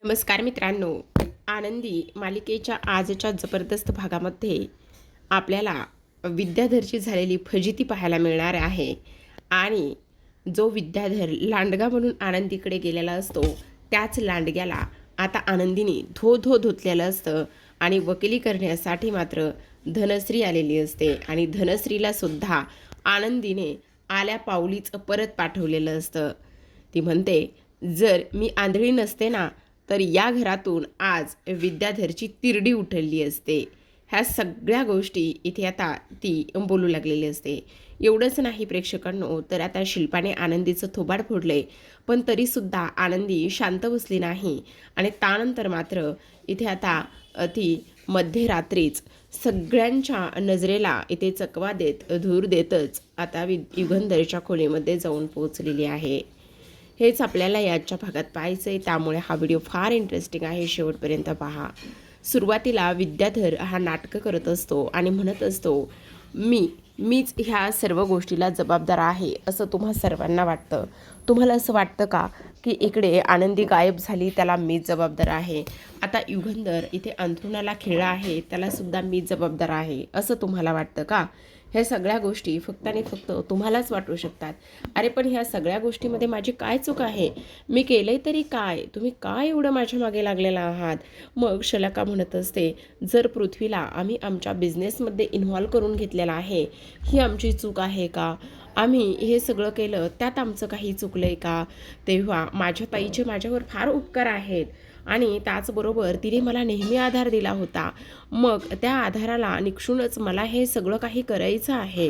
नमस्कार मित्रांनो, आनंदी मालिकेच्या आजच्या जबरदस्त भागामध्ये आपल्याला विद्याधरची झालेली फजिती पाहायला मिळणार आहे. आणि जो विद्याधर लांडगा म्हणून आनंदीकडे गेलेला असतो, त्याच लांडग्याला आता आनंदीने धो धो धुतलेलं असतं आणि वकिली करण्यासाठी मात्र धनश्री आलेली असते. आणि धनश्रीला सुद्धा आनंदीने आल्या पाऊलीच परत पाठवलेलं असतं. ती म्हणते, जर मी आंधळी नसते ना, तर या घरातून आज विद्याधरची तिरडी उठवली असते. ह्या सगळ्या गोष्टी इथे आता ती बोलू लागलेली असते. एवढंच नाही प्रेक्षकांनो, तर आता शिल्पाने आनंदीचं थोबाड फोडले, पण तरीसुद्धा आनंदी शांत बसली नाही. आणि त्यानंतर मात्र इथे आता ती मध्यरात्रीच सगळ्यांच्या नजरेला इथे चकवा देत धूर देतच आता युगंधरच्या खोलीमध्ये जाऊन पोहोचलेली आहे. हेच आपल्याला याच्या भागात पाहायचं आहे, त्यामुळे हा व्हिडिओ फार इंटरेस्टिंग आहे, शेवटपर्यंत पहा. सुरुवातीला विद्याधर हा नाटकं करत असतो आणि म्हणत असतो, मीच ह्या सर्व गोष्टीला जबाबदार आहे असं तुम्हा सर्वांना वाटतं. तुम्हाला असं वाटतं का की इकडे आनंदी गायब झाली, त्याला मीच जबाबदार आहे. आता युगंधर इथे अंथरुणाला खिळला आहे, त्यालासुद्धा मीच जबाबदार आहे असं तुम्हाला वाटतं का? ह्या सगळ्या गोष्टी फक्त आणि फक्त तुम्हालाच वाटू शकतात. अरे पण ह्या सगळ्या गोष्टीमध्ये माझी काय चूक आहे? मी केलंय तरी काय? तुम्ही काय एवढं माझ्या मागे लागलेला आहात? मग शलाका म्हणत असते, जर पृथ्वीला आम्ही आमच्या बिझनेसमध्ये इन्व्हॉल्व करून घेतलेला आहे, ही आमची चूक आहे का? आम्ही हे सगळं केलं, त्यात आमचं काही चुकलं आहे का? तेव्हा माझ्या ताईचे माझ्यावर फार उपकार आहेत आणि त्याचबरोबर तिने मला नेहमी आधार दिला होता. मग त्या आधाराला निक्षूनच मला हे सगळं काही करायचं आहे.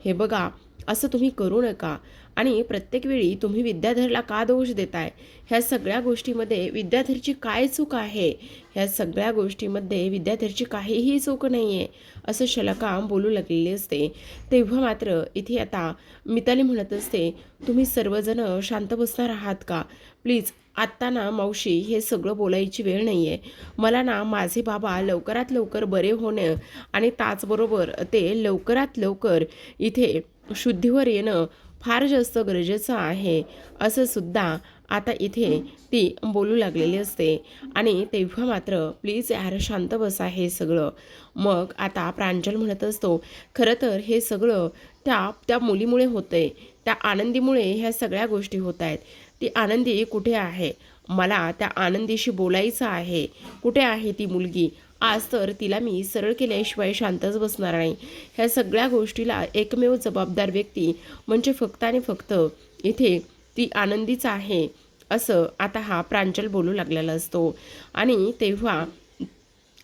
हे बघा, असं तुम्ही करू नका. आणि प्रत्येक वेळी तुम्ही विद्याधरला का दोष देताय? ह्या सगळ्या गोष्टीमध्ये विद्याधरची काय चूक आहे? ह्या सगळ्या गोष्टीमध्ये विद्याधरची काहीही चूक नाही आहे असं शलाका बोलू लागलेली असते. तेव्हा मात्र इथे आता मिताली म्हणत असते, तुम्ही सर्वजण शांत बसणार आहात का? प्लीज आत्ता ना मावशी, हे सगळं बोलायची वेळ नाही आहे. मला ना माझे बाबा लवकरात लवकर बरे होणं आणि त्याचबरोबर ते लवकरात लवकर इथे शुद्धीवर येणं फार जास्त गरजेचं आहे असं सुद्धा आता इथे ती बोलू लागलेली असते. आणि तेव्हा मात्र प्लीज यार शांत बसा हे सगळं. मग आता प्रांजल म्हणत असतो, खरं तर हे सगळं त्या मुलीमुळे होतंय, त्या आनंदीमुळे ह्या सगळ्या गोष्टी होत आहेत. ती आनंदी कुठे आहे? मला त्या आनंदीशी बोलायचं आहे. कुठे आहे ती मुलगी? आज तर तिला मी सरळ केल्याशिवाय शांतच बसणार नाही. ह्या सगळ्या गोष्टीला एकमेव जबाबदार व्यक्ती म्हणजे फक्त आणि फक्त इथे ती आनंदीच आहे असं आता हा प्रांजल बोलू लागलेला असतो. आणि तेव्हा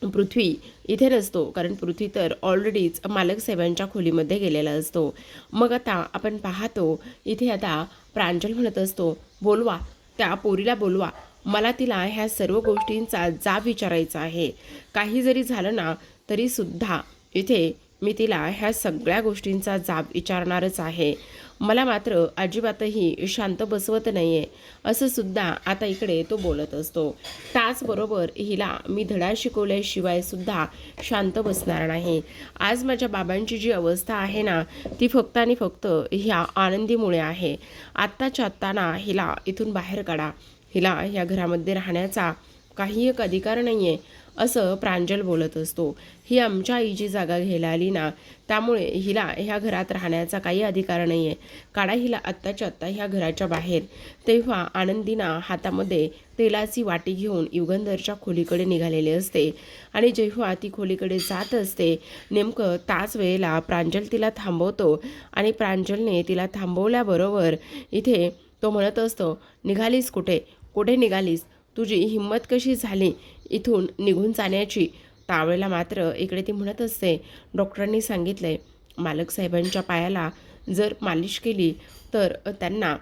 पृथ्वी इथे नसतो, कारण पृथ्वी तर ऑलरेडीच मालक साहेबांच्या खोलीमध्ये गेलेला असतो. मग आता आपण पाहतो इथे आता प्रांजल म्हणत असतो, बोलवा त्या पोरीला, बोलवा. मला तिला ह्या सर्व गोष्टींचा जाब विचारायचा आहे. काही जरी झालं ना तरीसुद्धा इथे मी तिला ह्या सगळ्या गोष्टींचा जाब विचारणारच आहे. मला मात्र अजिबातही शांत बसवत नाही आहे असं सुद्धा आता इकडे तो बोलत असतो. त्याचबरोबर हिला मी धडा शिकवल्याशिवाय सुद्धा शांत बसणार नाही. आज माझ्या बाबांची जी अवस्था आहे ना, ती फक्त आणि फक्त ह्या आनंदीमुळे आहे. आत्ताच्या आत्ता ना हिला इथून बाहेर काढा. हिला ह्या घरामध्ये राहण्याचा काही एक अधिकार नाही आहे असं प्रांजल बोलत असतो. ही आमच्या आईची जागा घ्यायला आली ना, त्यामुळे हिला ह्या घरात राहण्याचा काही अधिकार नाही आहे. काढा हिला आत्ताच्या आत्ता ह्या घराच्या बाहेर. तेव्हा आनंदीना हातामध्ये तेलाची वाटी घेऊन युगंधरच्या खोलीकडे निघालेले असते. आणि जेव्हा ती खोलीकडे जात असते, नेमकं त्याच वेळेला प्रांजल तिला थांबवतो. आणि प्रांजलने तिला थांबवल्याबरोबर इथे तो म्हणत असतो, निघालीस कुठे? कुठे निघालीस? तुझी हिंमत कशी झाली इथून निघून जाण्याची? त्यावेळेला मात्र इकडे ती म्हणत असते, डॉक्टरांनी सांगितलंय मालक साहेबांच्या पायाला जर मालिश केली तर त्यांना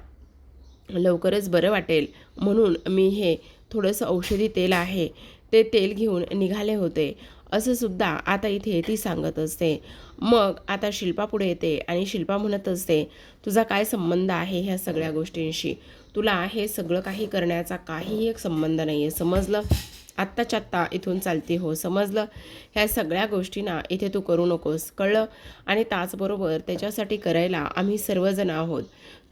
लवकरच बरं वाटेल, म्हणून मी हे थोडंसं औषधी तेल आहे ते तेल घेऊन निघाले होते असं सुद्धा आता इथे ती सांगत असते. मग आता शिल्पा पुढे येते आणि शिल्पा म्हणत असते, तुझा काय संबंध आहे ह्या सगळ्या गोष्टींशी? तुला हे सगळं काही करण्याचा काहीही एक संबंध नाही आहे, समजलं? आत्ताच्या आत्ता इथून चालती हो, समजलं? ह्या सगळ्या गोष्टींना इथे तू करू नकोस, कळलं? आणि त्याचबरोबर त्याच्यासाठी करायला आम्ही सर्वजण आहोत,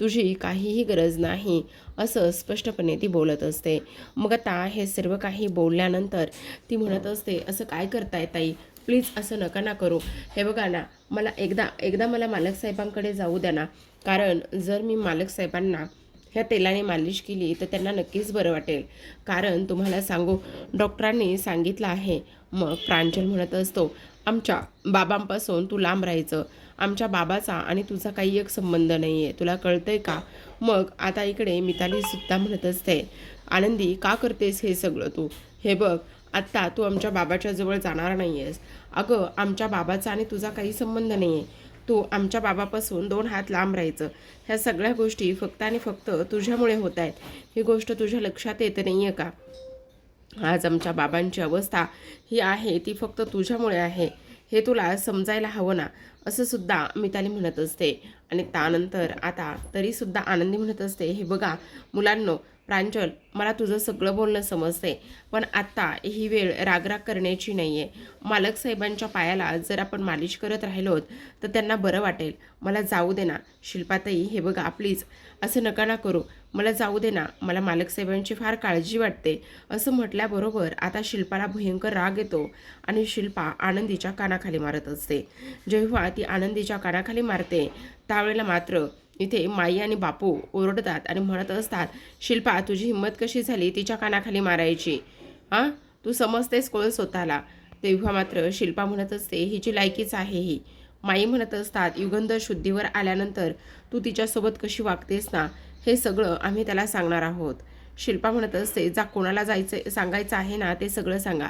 तुझी काहीही गरज नाही, असं स्पष्टपणे ती बोलत असते. मग आता हे सर्व काही बोलल्यानंतर ती म्हणत असते, असं काय करताय ताई, प्लीज असं नका ना करू. हे बघा ना, मला एकदा मला मालक साहेबांकडे जाऊ द्या ना, कारण जर मी मालक साहेबांना ह्या तेलाने मालिश केली तर त्यांना नक्कीच बरं वाटेल. कारण तुम्हाला सांगू, डॉक्टरांनी सांगितलं आहे. मग प्रांजल म्हणत असतो, आमच्या बाबांपासून तू लांब राहायचं, आमच्या बाबाचा आणि तुझा काही एक संबंध नाही आहे, तुला कळतंय का? मग आता इकडे मितालीसुद्धा म्हणत असते, आनंदी का करतेस हे सगळं तू? हे बघ, आत्ता तू आमच्या बाबाच्या जवळ जाणार नाही आहेस. अगं, आमच्या बाबाचा आणि तुझा काही संबंध नाही आहे, तू आमच्या बाबापासून 2 हात लांब राहायचं. ह्या सगळ्या गोष्टी फक्त आणि फक्त तुझ्यामुळे होत आहेत. ही गोष्ट तुझ्या लक्षात येत नाही आहे का? आज आमच्या बाबांची अवस्था ही आहे ती फक्त तुझ्यामुळे आहे, हे तुला समजायला हवं ना, असं सुद्धा मिताली म्हणत असते. आणि त्यानंतर आता तरीसुद्धा आनंदी म्हणत असते, हे बघा मुलांनो, प्रांजल, मला तुझं सगळं बोलणं समजते, पण आत्ता ही वेळ रागराग करण्याची नाही आहे. मालक साहेबांच्या पायाला जर आपण मालिश करत राहिलोत तर त्यांना बरं वाटेल. मला जाऊ दे ना शिल्पाताई, हे बघा प्लीज असं नका ना करू, मला जाऊ दे ना, मला मालक साहेबांची फार काळजी वाटते. असं म्हटल्याबरोबर आता शिल्पाला भयंकर राग येतो आणि शिल्पा आनंदीच्या कानाखाली मारत असते. जेव्हा ती आनंदीच्या कानाखाली मारते त्यावेळेला मात्र इथे माई आणि बापू ओरडतात आणि म्हणत असतात, शिल्पा तुझी हिंमत कशी झाली तिच्या कानाखाली मारायची? हां, तू समजतेस कोण स्वतःला? तेव्हा मात्र शिल्पा म्हणत असते, हिची लायकीच आहे ही. माई म्हणत असतात, युगंधर शुद्धीवर आल्यानंतर तू तिच्यासोबत कशी वागतेस ना, हे सगळं आम्ही त्याला सांगणार आहोत. शिल्पा म्हणत असते, जा कोणाला जायचं सांगायचं आहे ना ते सगळं सांगा.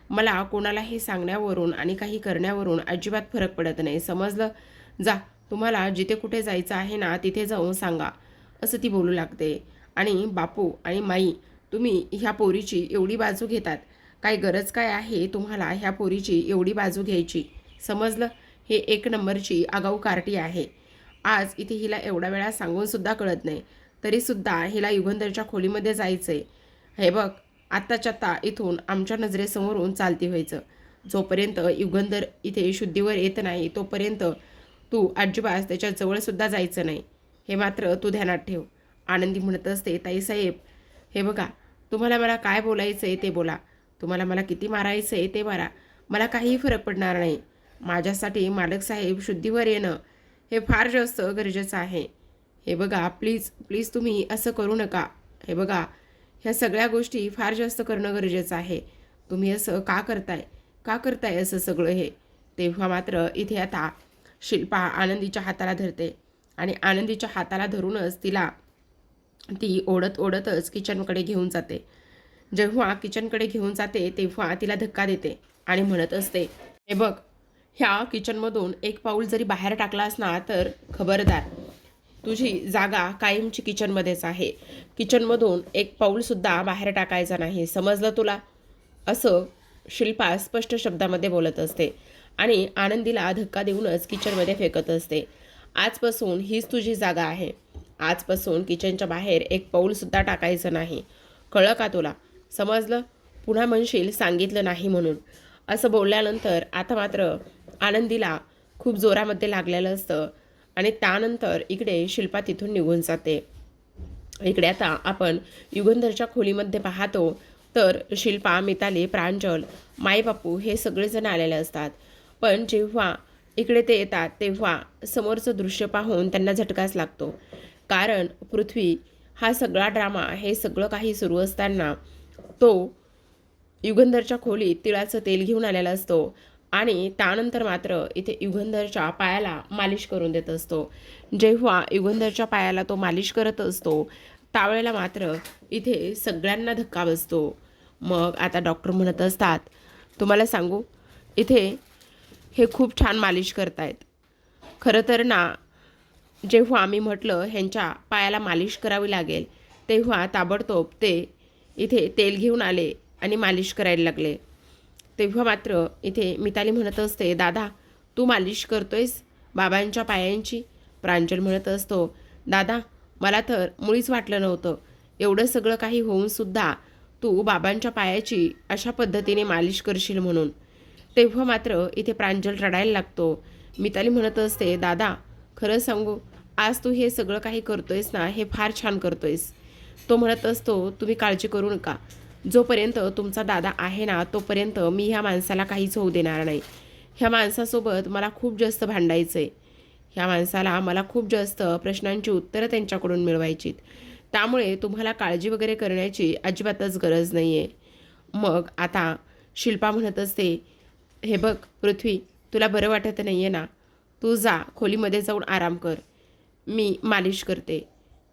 मला कोणाला हे सांगण्यावरून आणि काही करण्यावरून अजिबात फरक पडत नाही, समजलं? जा, तुम्हाला जिथे कुठे जायचं आहे ना तिथे जाऊन सांगा, असं ती बोलू लागते. आणि बापू आणि माई, तुम्ही ह्या पोरीची एवढी बाजू घेतात, काय गरज काय आहे तुम्हाला ह्या पोरीची एवढी बाजू घ्यायची? समजलं? हे 1 नंबरची आगाऊ कार्टी आहे. आज इथे हिला एवढ्या वेळा सांगूनसुद्धा कळत नाही, तरीसुद्धा हिला युगंधरच्या खोलीमध्ये जायचं आहे. हे बघ, आत्ताच्या आत्ता इथून आमच्या नजरेसमोरून चालती व्हायचं. जोपर्यंत युगंधर इथे शुद्धीवर येत नाही तोपर्यंत तू अजिबात त्याच्या जवळसुद्धा जायचं नाही, हे मात्र तू ध्यानात ठेव. आनंदी म्हणत असते, ताईसाहेब हे बघा, तुम्हाला मला काय बोलायचं आहे ते बोला, तुम्हाला मला किती मारायचं आहे ते मारा, मला काहीही फरक पडणार नाही. माझ्यासाठी मालक साहेब शुद्धीवर येणं हे फार जास्त गरजेचं आहे. हे बघा प्लीज प्लीज तुम्ही असं करू नका. हे बघा, ह्या सगळ्या गोष्टी फार जास्त करणं गरजेचं आहे. तुम्ही असं का करताय असं सगळं हे? तेव्हा मात्र इथे आता शिल्पा आनंदीच्या हाताला धरते आणि आनंदीच्या हाताला धरूनच ती ओढतच किचनकडे घेऊन जाते. जेव्हा किचनकडे घेऊन जाते तेव्हा तिला धक्का देते आणि म्हणत असते, हे बघ, ह्या किचनमधून 1 पाऊल जरी बाहेर टाकलास ना तर खबरदार, तुझी जागा कायमची किचनमध्येच आहे. किचनमधून 1 पाऊलसुद्धा बाहेर टाकायचा नाही, समजलं तुला? असं शिल्पा स्पष्ट शब्दामध्ये बोलत असते आणि आनंदीला धक्का देऊनच किचनमध्ये फेकत असते. आजपासून हीच तुझी जागा आहे. आजपासून किचनच्या बाहेर 1 पाऊलसुद्धा टाकायचं नाही, कळलं का तुला? समजलं? पुन्हा म्हणशील सांगितलं नाही म्हणून. असं बोलल्यानंतर आता मात्र आनंदीला खूप जोरामध्ये लागलेलं असतं आणि त्यानंतर इकडे शिल्पा तिथून निघून जाते. इकडे आता आपण युगंधरच्या खोलीमध्ये पाहतो तर शिल्पा, मिताली, प्रांजल, माईबापू हे सगळेजण आलेले असतात. पण जेव्हा इकडे ते येतात तेव्हा समोरचं दृश्य पाहून त्यांना झटकाच लागतो. कारण पृथ्वी हा सगळा ड्रामा, हे सगळं काही सुरू असताना तो युगंधरच्या खोलीत तिळाचं तेल घेऊन आलेला असतो आणि त्यानंतर मात्र इथे युगंधरच्या पायाला मालिश करून देत असतो. जेव्हा युगंधरच्या पायाला तो मालिश करत असतो त्यावेळेला मात्र इथे सगळ्यांना धक्का बसतो. मग आता डॉक्टर म्हणत असतात, तुम्हाला सांगू, इथे हे खूप छान मालिश करतायत. खरं तर ना, जेव्हा आम्ही म्हटलं ह्यांच्या पायाला मालिश करावी लागेल तेव्हा ताबडतोब ते इथे तेल घेऊन आले आणि मालिश करायला लागले. तेव्हा मात्र इथे मिताली म्हणत असते, दादा तू मालिश करतोयस बाबांच्या पायांची? प्रांजल म्हणत असतो, दादा मला तर मुळीच वाटलं नव्हतं, एवढं सगळं काही होऊनसुद्धा तू बाबांच्या पायाची अशा पद्धतीने मालिश करशील म्हणून. तेव्हा मात्र इथे प्रांजल रडायला लागतो. मिताली म्हणत असते, दादा खरं सांगू, आज तू हे सगळं काही करतोयस ना, हे फार छान करतोयस. तो म्हणत असतो, तुम्ही काळजी करू नका. जोपर्यंत तुमचा दादा आहे ना, तोपर्यंत मी ह्या माणसाला काहीच होऊ देणार नाही. ह्या माणसासोबत मला खूप जास्त भांडायचं आहे. ह्या माणसाला मला खूप जास्त प्रश्नांची उत्तरं त्यांच्याकडून मिळवायचीत. त्यामुळे तुम्हाला काळजी वगैरे करण्याची अजिबातच गरज नाही आहे. मग आता शिल्पा म्हणत असते, हे बघ पृथ्वी, तुला बरं वाटत नाही आहे ना, तू जा खोलीमध्ये जाऊन आराम कर, मी मालिश करते.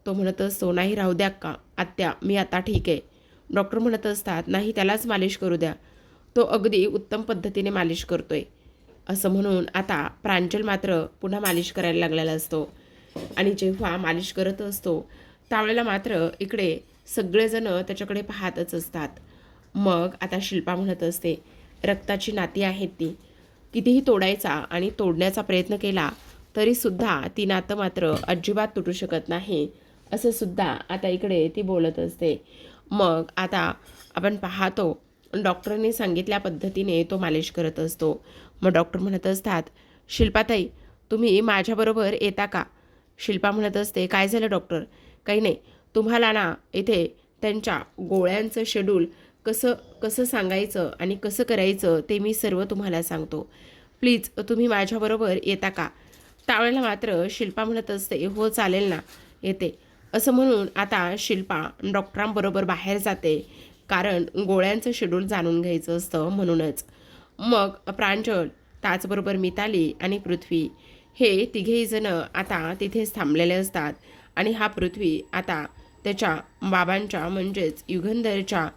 तो म्हणत असतो, नाही राहू द्या का आत्या, मी आता ठीक आहे. डॉक्टर म्हणत असतात, नाही त्यालाच मालिश करू द्या, तो अगदी उत्तम पद्धतीने मालिश करतोय. असं म्हणून आता प्रांजल मात्र पुन्हा मालिश करायला लागलेला असतो. आणि जेव्हा मालिश करत असतो त्यावेळेला मात्र इकडे सगळेजण त्याच्याकडे पाहतच असतात. मग आता शिल्पा म्हणत असते, रक्ताची नाती आहेत ती, कितीही तोडायचा आणि तोडण्याचा प्रयत्न केला तरीसुद्धा ती नातं मात्र अजिबात तुटू शकत नाही, असं सुद्धा आता इकडे ती बोलत असते. मग आता आपण पाहतो डॉक्टरने सांगितल्या पद्धतीने तो मालिश करत असतो. मग डॉक्टर म्हणत असतात, शिल्पाताई तुम्ही माझ्याबरोबर येता का? शिल्पा म्हणत असते, काय झालं डॉक्टर? काही नाही, तुम्हाला ना इथे त्यांच्या गोळ्यांचं शेड्यूल कसं कसं सांगायचं आणि कसं करायचं ते मी सर्व तुम्हाला सांगतो. प्लीज तुम्ही माझ्याबरोबर येता का? त्यावेळेला मात्र शिल्पा म्हणत असते, हो चालेल ना, येते. असं म्हणून आता शिल्पा डॉक्टरांबरोबर बाहेर जाते, कारण गोळ्यांचं शेड्यूल जाणून घ्यायचं असतं म्हणूनच. मग प्रांजल, त्याचबरोबर मिताली आणि पृथ्वी हे तिघेही जण आता तिथेच थांबलेले असतात. आणि हा पृथ्वी आता त्याच्या बाबांच्या म्हणजेच युगंधरच्या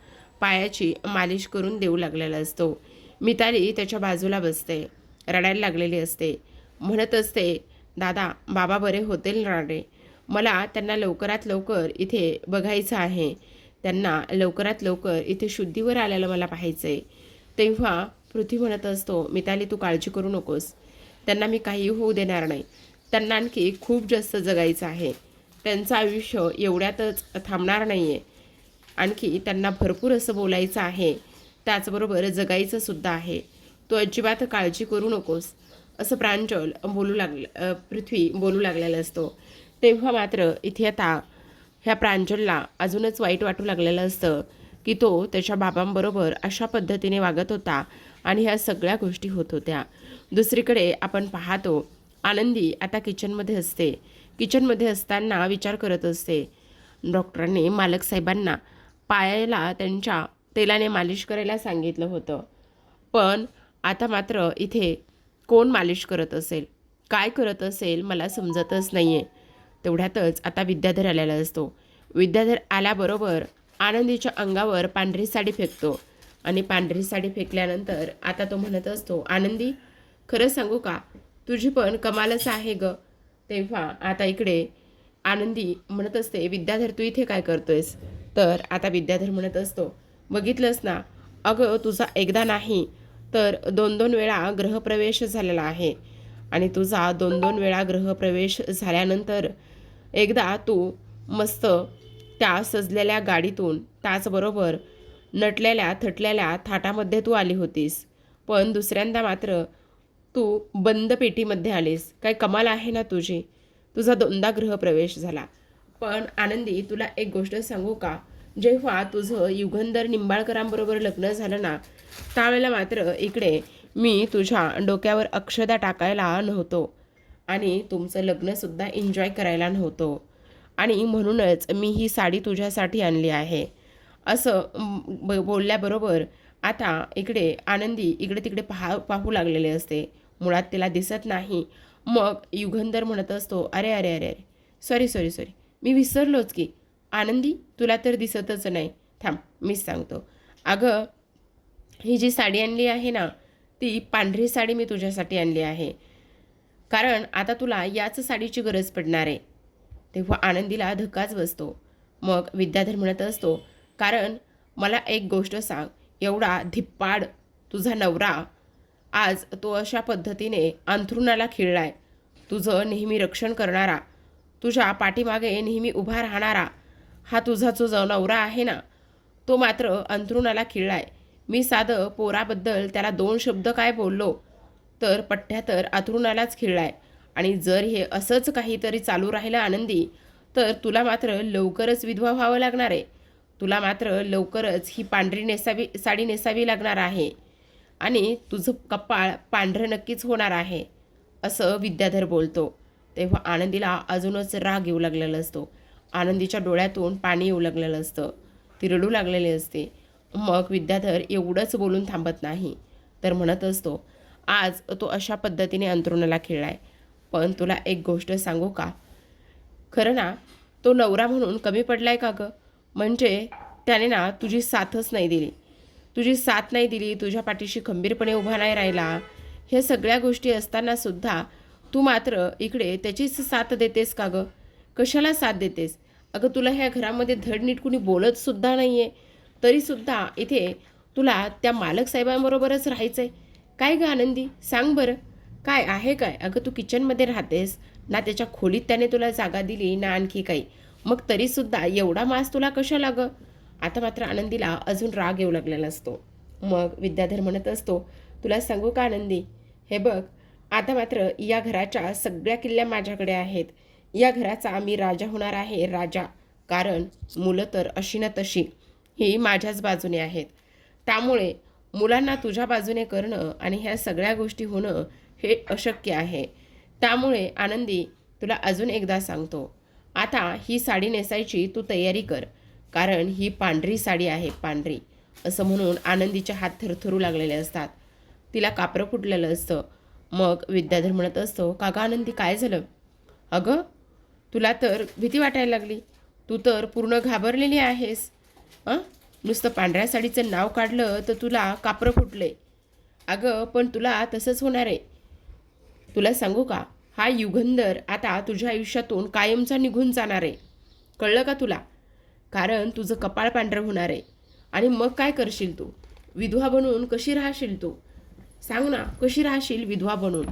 पायाची मालिश करून देऊ लागलेला असतो. मिताली त्याच्या बाजूला बसते, रडायला लागलेली असते. म्हणत असते, दादा बाबा बरे होतील ना रे, मला त्यांना लवकरात लवकर इथे बघायचं आहे, त्यांना लवकरात लवकर इथे शुद्धीवर आलेलं मला पाहायचं आहे. तेव्हा पृथ्वी म्हणत असतो, मिताली तू काळजी करू नकोस, त्यांना मी काही होऊ देणार नाही, त्यांना आणखी खूप जास्त जगायचं आहे, त्यांचं आयुष्य एवढ्यातच थांबणार नाही आहे, आणखी त्यांना भरपूर असं बोलायचं आहे, त्याचबरोबर जगायचं सुद्धा आहे, तू अजिबात काळजी करू नकोस, असं प्रांजल पृथ्वी बोलू लागलेला असतो. तेव्हा मात्र इथे आता ह्या प्रांजलला अजूनच वाईट वाटू लागलेलं असतं की तो त्याच्या बाबांबरोबर अशा पद्धतीने वागत होता आणि ह्या सगळ्या गोष्टी होत होत्या. दुसरीकडे आपण पाहतो आनंदी आता किचनमध्ये असते. किचनमध्ये असताना विचार करत असते, डॉक्टरांनी मालक साहेबांना पायाला त्यांच्या तेलाने मालिश करायला सांगितलं होतं, पण आता मात्र इथे कोण मालिश करत असेल, काय करत असेल मला समजतच नाही आहे. तेवढ्यातच आता विद्याधर आलेला असतो. विद्याधर आल्याबरोबर आनंदीच्या अंगावर पांढरी साडी फेकतो आणि पांढरी साडी फेकल्यानंतर आता तो म्हणत असतो, आनंदी खरं सांगू का, तुझी पण कमालच आहे ग. तेव्हा आता इकडे आनंदी म्हणत असते, विद्याधर तू इथे काय करतोयस? तर आता विद्याधर म्हणत असतो, बघितलंस ना अगं, तुझा एकदा नाही तर 2-2 वेळा गृहप्रवेश झालेला आहे आणि तुझा 2-2 वेळा गृहप्रवेश झाल्यानंतर एकदा तू मस्त त्या सजलेल्या गाडीतून त्याचबरोबर नटलेल्या थटलेल्या थाटामध्ये तू आली होतीस, पण दुसऱ्यांदा मात्र तू बंद पेटीमध्ये आलीस. काय कमाल आहे ना तुझी, तुझा 2दा गृहप्रवेश झाला. पण आनंदी तुला एक गोष्ट सांगू का, जेव्हा तुझं युगंधर निंबाळकरांबरोबर लग्न झालं ना, त्यावेळेला मात्र इकडे मी तुझ्या डोक्यावर अक्षदा टाकायला नव्हतो आणि तुमचं लग्नसुद्धा एन्जॉय करायला नव्हतो आणि म्हणूनच मी ही साडी तुझ्यासाठी आणली आहे. असं बोलल्याबरोबर आता इकडे आनंदी इकडे तिकडे पाहू लागलेले असते, मुळात तिला दिसत नाही. मग युगंधर म्हणत असतो, अरे अरे अरे अरे, सॉरी सॉरी सॉरी, मी विसरलोच की. आनंदी तुला तर दिसतच नाही, थांब मीच सांगतो. अगं, ही जी साडी आणली आहे ना, ती पांढरी साडी मी तुझ्यासाठी आणली आहे, कारण आता तुला याच साडीची गरज पडणार आहे. तेव्हा आनंदीला धक्काच बसतो. मग विद्याधर म्हणत असतो, कारण मला एक गोष्ट सांग, एवढा धिप्पाड तुझा नवरा आज तो अशा पद्धतीने अंथरुणाला खिळलाय, तुझं नेहमी रक्षण करणारा, तुझ्या पाठीमागे नेहमी उभा राहणारा हा तुझा जो नवरा आहे ना, तो मात्र अंथरुणाला खिळलाय. मी साधं पोराबद्दल त्याला 2 शब्द काय बोललो तर पठ्ठ्या तर अंथरुणालाच खिळलाय. आणि जर हे असंच काहीतरी चालू राहिलं आनंदी, तर तुला मात्र लवकरच विधवा व्हावं लागणार आहे. तुला मात्र लवकरच ही पांढरी साडी नेसावी लागणार आहे आणि तुझं कपाळ पांढरं नक्कीच होणार आहे, असं विद्याधर बोलतो. तेव्हा आनंदीला अजूनच राग येऊ लागलेला असतो. आनंदीच्या डोळ्यातून पाणी येऊ लागलेलं असतं. ती रडू लागलेली असते. मग विद्याधर एवढंच बोलून थांबत नाही, तर म्हणत असतो, आज तो अशा पद्धतीने अंथरुणाला खिळलाय, पण तुला एक गोष्ट सांगू का? खरं ना, तो नवरा म्हणून कमी पडलाय का गं? म्हणजे त्याने ना तुझी साथच नाही दिली. तुझी साथ नाही दिली, तुझ्या पाठीशी खंबीरपणे उभा नाही राहिला. ह्या सगळ्या गोष्टी असतानासुद्धा तू मात्र इकडे त्याचीच साथ देतेस का गं? कशाला साथ देतेस? अगं तुला ह्या घरामध्ये धडनीट कुणी बोलतसुद्धा नाही आहे, तरीसुद्धा इथे तुला त्या मालक साहेबांबरोबरच राहायचं आहे. काय गं आनंदी, सांग बरं, काय आहे काय? अगं तू किचनमध्ये राहतेस ना, त्याच्या खोलीत त्याने तुला जागा दिली ना आणखी काही, मग तरीसुद्धा एवढा मास तुला कशाला गं? आता मात्र आनंदीला अजून राग येऊ लागलेला असतो. मग विद्याधर म्हणत असतो, तुला सांगू का आनंदी, हे बघ, आता मात्र या घराच्या सगळ्या किल्ल्या माझ्याकडे आहेत. या घराचा मी राजा होणार आहे, राजा. कारण मुलं तर अशी ना तशी ही माझ्याच बाजूने आहेत. त्यामुळे मुलांना तुझ्या बाजूने करणं आणि ह्या सगळ्या गोष्टी होणं हे अशक्य आहे. त्यामुळे आनंदी, तुला अजून एकदा सांगतो, आता ही साडी नेसायची तू तयारी कर, कारण ही पांढरी साडी आहे, पांढरी. असं म्हणून आनंदीचे हात थरथरू लागलेले असतात. तिला कापरं फुटलेलं असतं. मग विद्याधर म्हणत असतो, का गं आनंदी, काय झालं? अगं तुला तर भीती वाटायला लागली. तू तर पूर्ण घाबरलेली आहेस. नुसतं पांढऱ्या साडीचं नाव काढलं तर तुला कापरं फुटले. अगं पण तुला तसंच होणार आहे. तुला सांगू का, हा युगंधर आता तुझ्या आयुष्यातून कायमचा निघून जाणार आहे. कळलं का तुला? कारण तुझं कपाळ पांढरं होणार आहे. आणि मग काय करशील तू? विधवा बनून कशी राहशील तू? सांग ना, कशी राहशील विधवा बनून?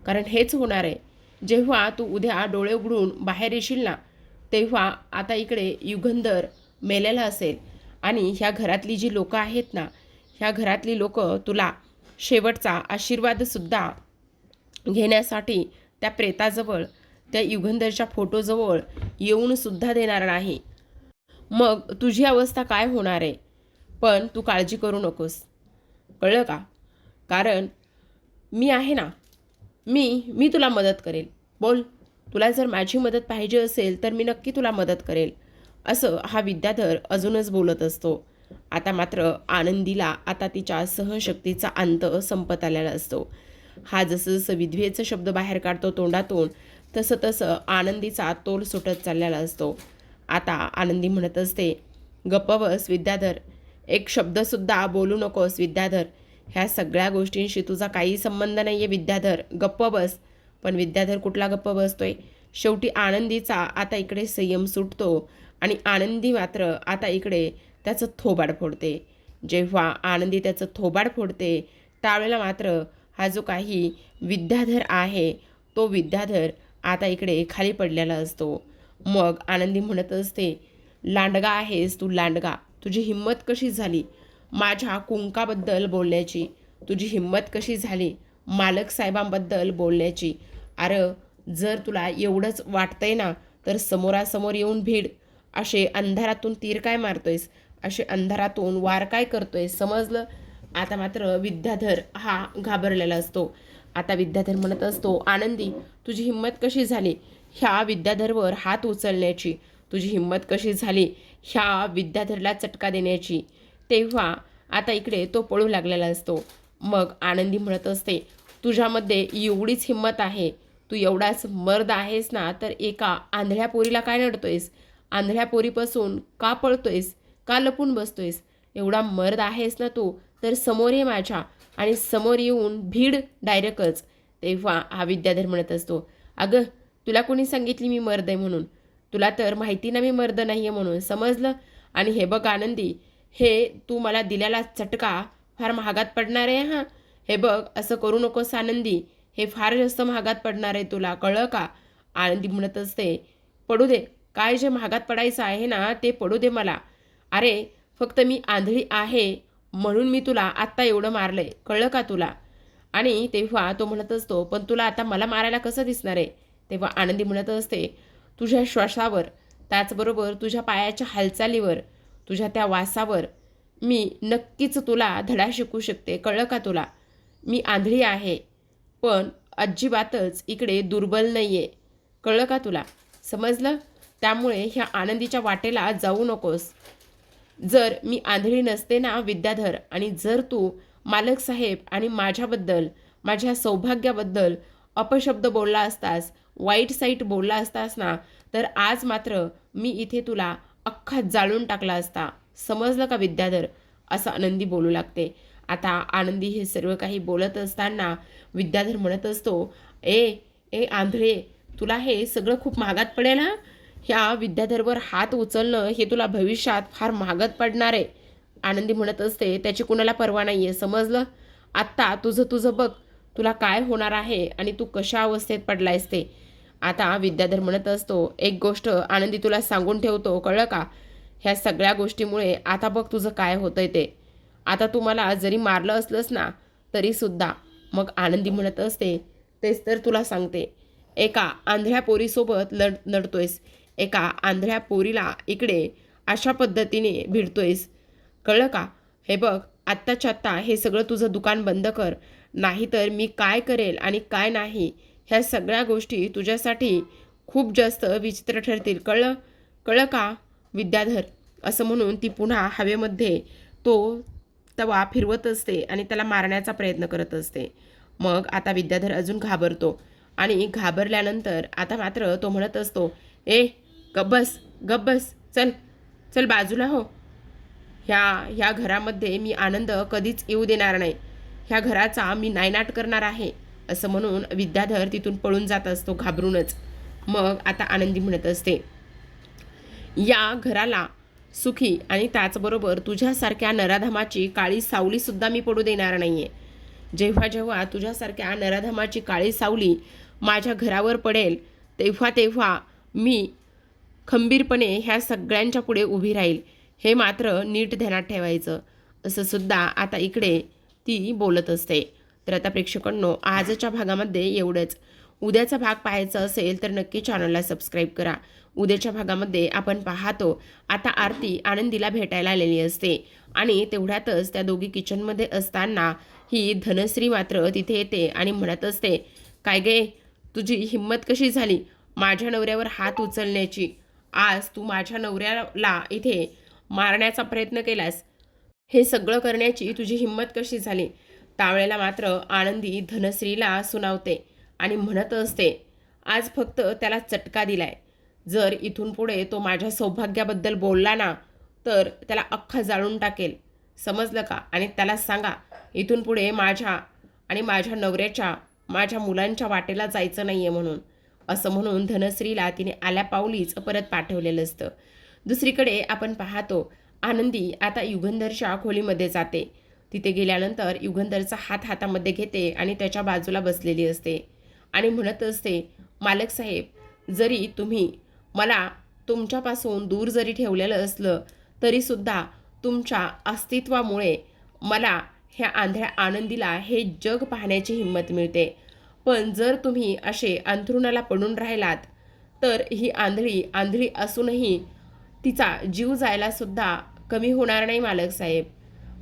कारण हेच होणार आहे. जेव्हा तू उद्या डोळे उघडून बाहेर येशील ना, तेव्हा आता इकडे युगंधर मेलेला असेल आणि ह्या घरातली जी लोकं आहेत ना, ह्या घरातली लोकं तुला शेवटचा आशीर्वादसुद्धा घेण्यासाठी त्या प्रेताजवळ, त्या युगंधरच्या फोटोजवळ येऊनसुद्धा देणार नाही. मग तुझी अवस्था काय होणार आहे? पण तू काळजी करू नकोस, कळलं का? कारण मी आहे ना, मी तुला मदत करेल. बोल, तुला जर माझी मदत पाहिजे असेल तर मी नक्की तुला मदत करेल, असं हा विद्याधर अजूनच बोलत असतो. आता मात्र आनंदीला आता तिच्या सहशक्तीचा अंत संपत आलेला असतो. हा जसं जसं विधवेचा शब्द बाहेर काढतो तोंडातून, तसं तसं आनंदीचा तोल सुटत चाललेला असतो. आता आनंदी म्हणत असते, गप्प बस विद्याधर, एक शब्दसुद्धा बोलू नकोस विद्याधर. ह्या सगळ्या गोष्टींशी तुझा काही संबंध नाही आहे विद्याधर, गप्प बस. पण विद्याधर कुठला गप्प बसतोय? शेवटी आनंदीचा आता इकडे संयम सुटतो आणि आनंदी मात्र आता इकडे त्याचं थोबाड फोडते. जेव्हा आनंदी त्याचं थोबाड फोडते, त्यावेळेला मात्र हा जो काही विद्याधर आहे, तो विद्याधर आता इकडे खाली पडलेला असतो. मग आनंदी म्हणत असते, लांडगा आहेस तू, लांडगा. तुझी हिंमत कशी झाली माझ्या कुंकाबद्दल बोलण्याची? तुझी हिंमत कशी झाली मालक साहेबांबद्दल बोलण्याची? अरे जर तुला एवढंच वाटतंय ना, तर समोरासमोर येऊन भिड. असे अंधारातून तीर काय मारतोयस? असे अंधारातून वार काय करतोयस? समजलं? आता मात्र विद्याधर हा घाबरलेला असतो. आता विद्याधर म्हणत असतो, आनंदी, तुझी हिंमत कशी झाली ह्या विद्याधरवर हात उचलण्याची? तुझी हिंमत कशी झाली ह्या विद्याधरला चटका देण्याची? तेव्हा आता इकडे तो पळू लागलेला असतो. मग आनंदी म्हणत असते, तुझ्यामध्ये एवढीच हिंमत आहे, तू एवढाच मर्द आहेस ना, तर एका आंधळ्या पोरीला काय नडतोयस? आंधळ्या पोरीपासून का पळतोयस? का लपून बसतोयस? एवढा मर्द आहेस ना तू, तर समोर ये माझ्या आणि समोर येऊन भीड डायरेक्टच. तेव्हा हा विद्याधर म्हणत असतो, अगं तुला कोणी सांगितली मी मर्द आहे म्हणून? तुला तर माहिती ना मी मर्द नाही आहे म्हणून, समजलं? आणि हे बघ आनंदी, हे तू मला दिलेला चटका फार महागात पडणार आहे. हे बघ, असं करू नकोस आनंदी, हे फार जास्त महागात पडणार आहे तुला, कळलं का? आनंदी म्हणत असते, पडू दे, काय जे महागात पडायचं आहे ना ते पडू दे मला. अरे फक्त मी आंधळी आहे म्हणून मी तुला आत्ता एवढं मारलंय, कळलं का तुला? आणि तेव्हा तो म्हणत असतो, पण तुला आता मला मारायला कसं दिसणार आहे? तेव्हा आनंदी म्हणत असते, तुझ्या श्वासावर, त्याचबरोबर तुझ्या पायाच्या हालचालीवर, तुझ्या त्या वासावर मी नक्कीच तुला धडा शिकवू शकते, कळलं का तुला? मी आंधळी आहे, पण अजिबातच इकडे दुर्बल नाही आहे, कळलं का तुला? समजलं? त्यामुळे ह्या आनंदीच्या वाटेला जाऊ नकोस. जर मी आंधळी नसते ना विद्याधर, आणि जर तू मालक साहेब आणि माझ्याबद्दल, माझ्या सौभाग्याबद्दल अपशब्द बोलला असतास, वाईट साईट बोलला असतास ना, तर आज मात्र मी इथे तुला अख्खा जाळून टाकला असता. समजलं का विद्याधर? असं आनंदी बोलू लागते. आता आनंदी हे सर्व काही बोलत असताना विद्याधर म्हणत असतो, ए ए आंधळे, तुला हे सगळं खूप महागात पडेल हा. ह्या विद्याधरवर हात उचलणं हे तुला भविष्यात फार महागात पडणार आहे. आनंदी म्हणत असते, त्याची कुणाला पर्वा नाही आहे, समजलं? आत्ता तुझं तुझं बघ, तुला काय होणार आहे आणि तू कशा अवस्थेत पडलायस ते. आता विद्याधर म्हणत असतो, एक गोष्ट आनंदी तुला सांगून ठेवतो, कळलं का? ह्या सगळ्या गोष्टीमुळे आता बघ तुझं काय होतंय ते. आता तू मला जरी मारलं असलंस ना तरीसुद्धा. मग आनंदी म्हणत असते, तेच तर तुला सांगते, एका आंधळ्या पोरीसोबत लढतोयस, एका आंधळ्या पोरीला इकडे अशा पद्धतीने भिडतोयस, कळलं का? हे बघ, आत्ताच्या आत्ता हे सगळं तुझं दुकान बंद कर, नाहीतर मी काय करेल आणि काय नाही ह्या सगळ्या गोष्टी तुझ्यासाठी खूप जास्त विचित्र ठरतील, कळलं? कळलं का विद्याधर? असं म्हणून ती पुन्हा हवेमध्ये तो तवा फिरवत असते आणि त्याला मारण्याचा प्रयत्न करत असते. मग आता विद्याधर अजून घाबरतो आणि घाबरल्यानंतर आता मात्र तो म्हणत असतो, ए गब्बस गब्बस, चल चल बाजूला हो. ह्या घरामध्ये मी आनंद कधीच येऊ देणार नाही, ह्या घराचा मी नायनाट करणार आहे. असं म्हणून विद्याधर तिथून पळून जात असतो घाबरूनच. मग आता आनंदी म्हणत असते, या घराला सुखी आणि त्याचबरोबर तुझ्यासारख्या नराधमाची काळी सावलीसुद्धा मी पडू देणार नाही आहे. जेव्हा जेव्हा तुझ्यासारख्या नराधमाची काळी सावली माझ्या घरावर पडेल तेव्हा तेव्हा मी खंबीरपणे ह्या सगळ्यांच्या पुढे उभी राहील, हे मात्र नीट ध्यानात ठेवायचं. असं सुद्धा आता इकडे ती बोलत असते. तर आता प्रेक्षकांनो, आजच्या भागामध्ये एवढंच. उद्याचा भाग पाहायचा असेल तर नक्की चॅनलला सबस्क्राईब करा. उद्याच्या भागामध्ये आपण पाहतो, आता आरती आनंदीला भेटायला आलेली असते आणि तेवढ्यातच त्या दोघी किचनमध्ये असताना ही धनश्री मात्र तिथे येते आणि म्हणत असते, काय गे, तुझी हिंमत कशी झाली माझ्या नवऱ्यावर हात उचलण्याची? आज तू माझ्या नवऱ्याला इथे मारण्याचा प्रयत्न केलास, हे सगळं करण्याची तुझी हिंमत कशी झाली? त्यावेळेला मात्र आनंदी धनश्रीला सुनावते आणि म्हणत असते, आज फक्त त्याला चटका दिलाय, जर इथून पुढे तो माझ्या सौभाग्याबद्दल बोलला ना तर त्याला अख्खा जाळून टाकेल, समजलं का? आणि त्याला सांगा इथून पुढे माझ्या आणि माझ्या नवऱ्याच्या, माझ्या मुलांच्या वाटेला जायचं नाही आहे म्हणून. असं म्हणून धनश्रीला तिने आल्या पावलीच परत पाठवलेलं असतं. दुसरीकडे आपण पाहतो, आनंदी आता युगंधरच्या खोलीमध्ये जाते. तिथे गेल्यानंतर युगंधरचा हात हातामध्ये घेते आणि त्याच्या बाजूला बसलेली असते आणि म्हणत असते, मालक साहेब, जरी तुम्ही मला तुमच्यापासून दूर जरी ठेवलेलं असलं तरीसुद्धा तुमच्या अस्तित्वामुळे मला ह्या आंधळ्या आनंदीला हे जग पाहण्याची हिंमत मिळते. पण जर तुम्ही असे अंथरुणाला पडून राहिलात तर ही आंधळी आंधळी असूनही तिचा जीव जायलासुद्धा कमी होणार नाही मालक साहेब.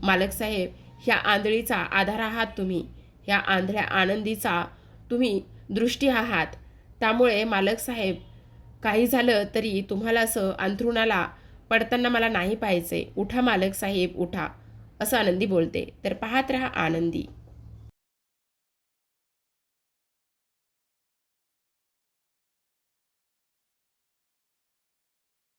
मालक साहेब, ह्या आंधळीचा आधार आहात तुम्ही, ह्या आंधळ्या आनंदीचा तुम्ही दृष्टी आहात. त्यामुळे मालक साहेब, काही झालं तरी तुम्हाला असं अंथरुणाला पडताना मला नाही पाहायचे. उठा मालक साहेब, उठा. असं आनंदी बोलते. तर पाहत रहा आनंदी.